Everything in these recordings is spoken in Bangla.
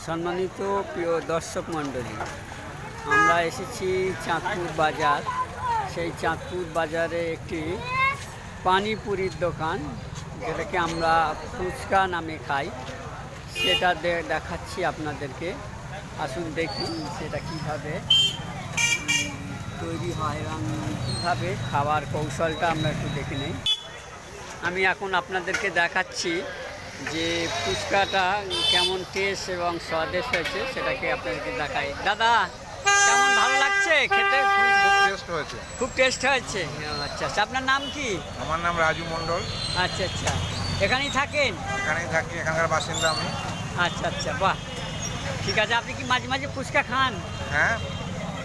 সম্মানিত প্রিয় দর্শক মণ্ডলী, আমরা এসেছি চাঁদপুর বাজার। সেই চাঁদপুর বাজারে একটি পানিপুরির দোকান, যেটাকে আমরা ফুচকা নামে খাই, সেটা দেখাচ্ছি আপনাদেরকে। আসুন দেখি সেটা কীভাবে তৈরি হয় এবং কীভাবে খাওয়ার কৌশলটা আমরা একটু দেখে নেই। আমি এখন আপনাদেরকে দেখাচ্ছি যে ফুচকাটা কেমন টেস্ট এবং স্বাদেশ হয়েছে, সেটাকে আপনাদেরকে দেখাই। দাদা, কেমন ভালো লাগছে খেতে? খুব টেস্ট হয়েছে। আচ্ছা আচ্ছা, আপনার নাম কি? আমার নাম রাজু মণ্ডল। আচ্ছা আচ্ছা, এখানেই থাকেন? এখানেই থাকি, এখানকার বাসিন্দা আমি। আচ্ছা আচ্ছা, বাহ, ঠিক আছে। আপনি কি মাঝে মাঝে ফুচকা খান? হ্যাঁ,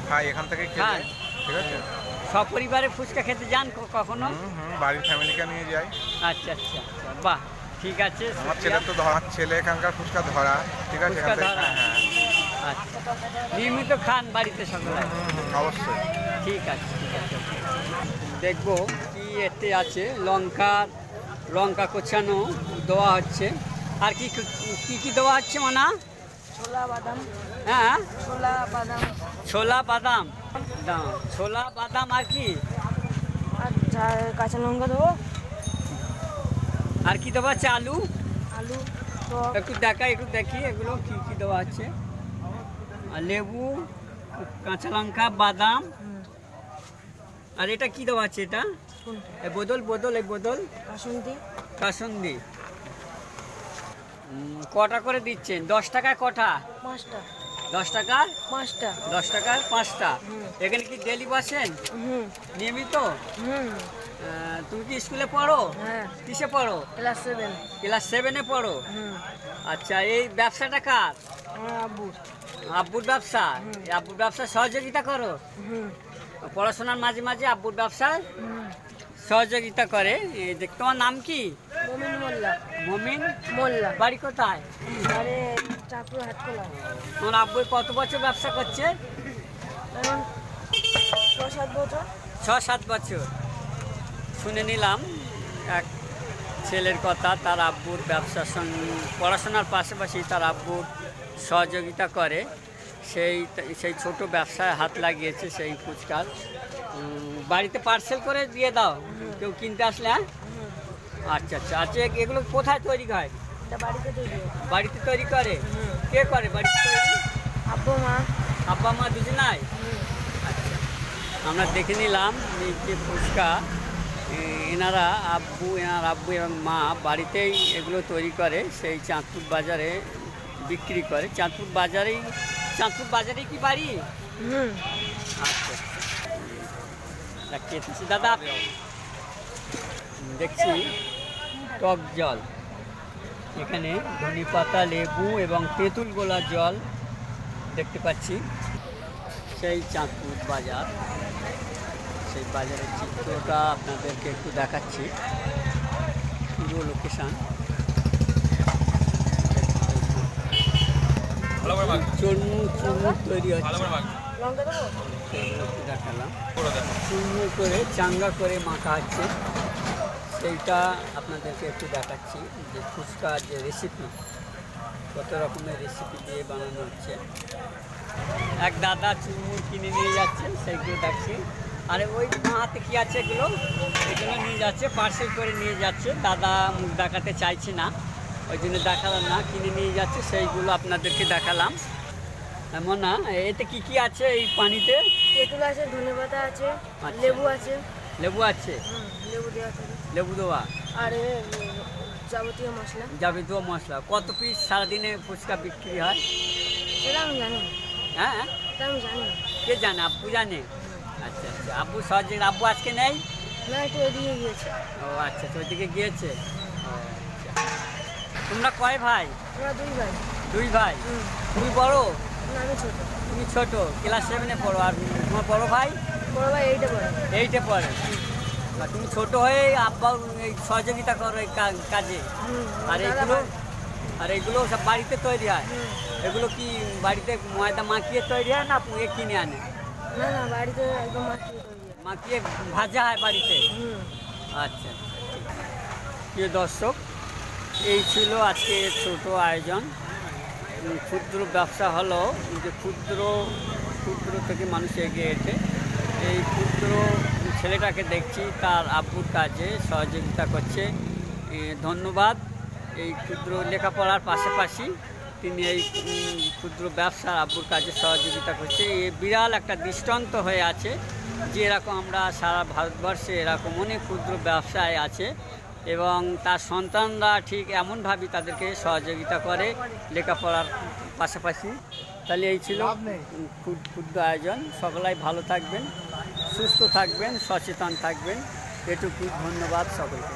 খাই, এখান থেকে খান? ঠিক আছে। সপরিবারে ফুচকা খেতে যান কখনো? বাড়ির ফ্যামিলিকে নিয়ে যাই। আচ্ছা আচ্ছা আচ্ছা, বাহ, ঠিক আছে। আমার ছেলে তো ধরা, ছেলে এখানকার ফুচকা ধরা, ঠিক আছে। ফুচকা ধরা? হ্যাঁ, আচ্ছা, নিয়মিত খান বাড়িতে সকলে? অবশ্যই। ঠিক আছে ঠিক আছে। দেখবো কি এতে আছে। লঙ্কা কোচানো দেওয়া হচ্ছে। আর কি কি কি দেওয়া হচ্ছে মানা? ছোলা বাদাম। হ্যাঁ, ছোলা বাদাম ছোলা বাদাম দাও। ছোলা বাদাম আর কি? আর কাঁচা লঙ্কা দেবো। আর কি দেওয়া আছে? আলু আলু তো একটু দেখি এগুলো কি কি দেওয়া আছে। আর লেবু, কাঁচা লঙ্কা, বাদাম। আর এটা কি দেওয়া আছে? এটা এই বোতল কাসুন্দি। কটা করে দিচ্ছেন? 10 টাকায় কটা? 5টা। 10 টাকা 5টা। 10 টাকায় 5টা। এখানে কি ডেলি বসেন নিয়মিত? তুমি কি স্কুলে পড়ো? হ্যাঁ। কিসে পড়ো? ক্লাস 7। ক্লাস 7-এ পড়ো? আচ্ছা, এই ব্যবসাটা কার? আমার আব্বু। আব্বুর ব্যবসা? এই আব্বুর ব্যবসা সহযোগিতা করো? পড়াশোনার মাঝে মাঝে আব্বুর ব্যবসায় সহযোগিতা করে। তোমার নাম কি? মমিন মোল্লা। বাড়ি কোথায়? আরে চাঁদপুর হাটখোলা। তোমার আব্বু কত বছর ব্যবসা করছে? এখন 6-7 বছর। 6-7 বছর। শুনে নিলাম এক ছেলের কথা, তার আব্বুর ব্যবসার সঙ্গে পড়াশোনার পাশাপাশি তার আব্বুর সহযোগিতা করে। সেই ছোট ব্যবসায় হাত লাগিয়েছে। সেই ফুচকার বাড়িতে পার্সেল করে দিয়ে দাও কেউ কিনতে আসলে? হ্যাঁ, আচ্ছা আচ্ছা আচ্ছা। এগুলো কোথায় তৈরি হয়? এটা বাড়িতে তৈরি হয়। বাড়িতে তৈরি করে? কে করে বাড়িতে তৈরি? আব্বা মা দুজনাই? আচ্ছা, আমরা দেখে নিলাম এই যে ফুচকা এনার আব্বু এবং মা বাড়িতেই এগুলো তৈরি করে, সেই চাঁদপুর বাজারে বিক্রি করে। চাঁদপুর বাজারেই কি বাড়ি? আচ্ছা আচ্ছা। দাদা, দেখছি টক জল, এখানে ধনেপাতা, লেবু এবং তেঁতুল গোলার জল দেখতে পাচ্ছি। সেই চাঁদপুর বাজার, সেই বাজারের চিত্রটা আপনাদেরকে একটু দেখাচ্ছি, পুরো লোকেশান। চুরমুর তৈরি হচ্ছে, দেখালাম। চুরমুর করে চাঙ্গা করে মাখা হচ্ছে, সেইটা আপনাদেরকে একটু দেখাচ্ছি। যে ফুচকার যে রেসিপি, কত রকমের রেসিপি দিয়ে বানানো হচ্ছে। এক দাদা চুরমুর কিনে নিয়ে যাচ্ছে, সেইগুলো দেখছি। আরে ওই হাতে কি আছে এগুলো নিয়ে যাচ্ছে, পার্সেল করে নিয়ে যাচ্ছে। দাদা মুখ দেখাতে চাইছে না, ওই জন্য দেখালাম না। কিনে নিয়ে যাচ্ছে, সেইগুলো আপনাদেরকে দেখালাম। এমন না, এতে কি কি আছে এই পানিতে? তেঁতুল আছে, ধনেপাতা আছে, আচ্ছা। লেবু আছে। লেবু আছে? লেবু দেওয়া। আর যাবতীয় মশলা। কত পিস সারাদিনে ফুচকা বিক্রি হয়? সেটা আমি জানি না। হ্যাঁ, সেটা আমি জানি না। কে জানে? আব্বু জানে? আচ্ছা আচ্ছা। আব্বু আব্বু আজকে নেই? না, একটু এদিকে গিয়েছে। ও আচ্ছা, তো ওইদিকে গিয়েছে। ও আচ্ছা। তোমরা কয় ভাই? আমরা 2 ভাই। 2 ভাই? তুমি বড়? না, আমি ছোট। তুমি ছোট, ক্লাস 7-এ পড়ো। আর তোমার বড় ভাই? বড় ভাই 8-এ পড়ে। 8-এ পড়ে। আর তুমি ছোট হয়ে আব্বা এই সহযোগিতা করো এই কাজে। আর এগুলো সব বাড়িতে তৈরি হয়? এগুলো কি বাড়িতে ময়দা মাখিয়ে তৈরি হয় না কিনে আনে? না, বাড়িতে একদম মাখিয়ে ভাজা হয় বাড়িতে? আচ্ছা। প্রিয় দর্শক, এই ছিল আজকে ছোট আয়োজন। ক্ষুদ্র ব্যবসা হলো যে ক্ষুদ্র ক্ষুদ্র থেকে মানুষ এগিয়ে এসে এই ক্ষুদ্র ছেলেটাকে দেখছি তার আব্বুর কাজে সহযোগিতা করছে। ধন্যবাদ। এই ক্ষুদ্র লেখাপড়ার পাশাপাশি তিনি এই ক্ষুদ্র ব্যবসার আব্বুর কাজে সহযোগিতা করছে। এ বিরাল একটা দৃষ্টান্ত হয়ে আছে যে এরকম আমরা সারা ভারতবর্ষে এরকম অনেক ক্ষুদ্র ব্যবসায় আছে এবং তার সন্তানরা ঠিক এমনভাবেই তাদেরকে সহযোগিতা করে লেখাপড়ার পাশাপাশি। তাহলে এই ছিল ক্ষুদ্র আয়োজন। সকলাই ভালো থাকবেন, সুস্থ থাকবেন, সচেতন থাকবেন। এটুকু। ধন্যবাদ সকলকে।